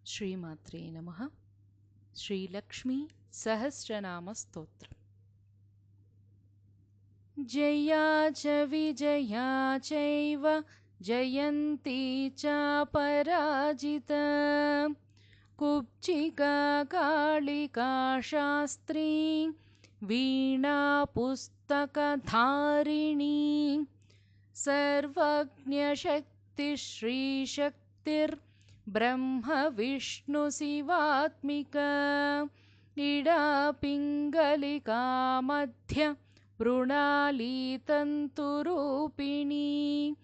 श्रीमात्रे नमः। श्रीलक्ष्मी सहस्रनामस्तोत्रम्। जया च विजया चैव जयन्ती च पराजिता, कुब्जिका कालिका शास्त्री वीणा पुस्तकधारिणी, सर्वज्ञशक्तिश्रीशक्तिर्ब्रह्म विष्णुशिवात्मिका, इडा पिङ्गलिका मध्य मृणालीतन्तुरूपिणी,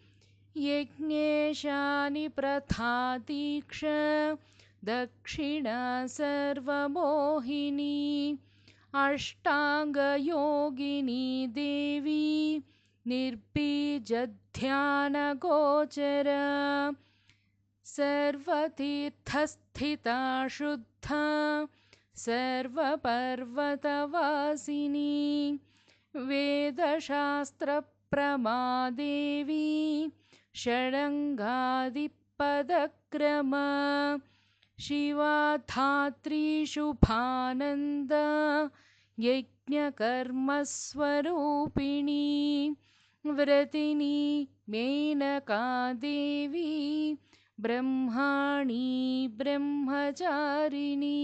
यज्ञेशानि प्रथा दीक्षा दक्षिणा सर्वमोहिनी, अष्टाङ्गयोगिनी देवी निर्बीजध्यानगोचरा, सर्वतीर्थस्थिता शुद्धा सर्वपर्वतवासिनी, वेदशास्त्रप्रमादेवी षडङ्गादिपदक्रमा, शिवा धात्री शुभानन्दा यज्ञकर्मस्वरूपिणी, व्रतिनी मेनका देवी ब्रह्माणी ब्रह्मचारिणी।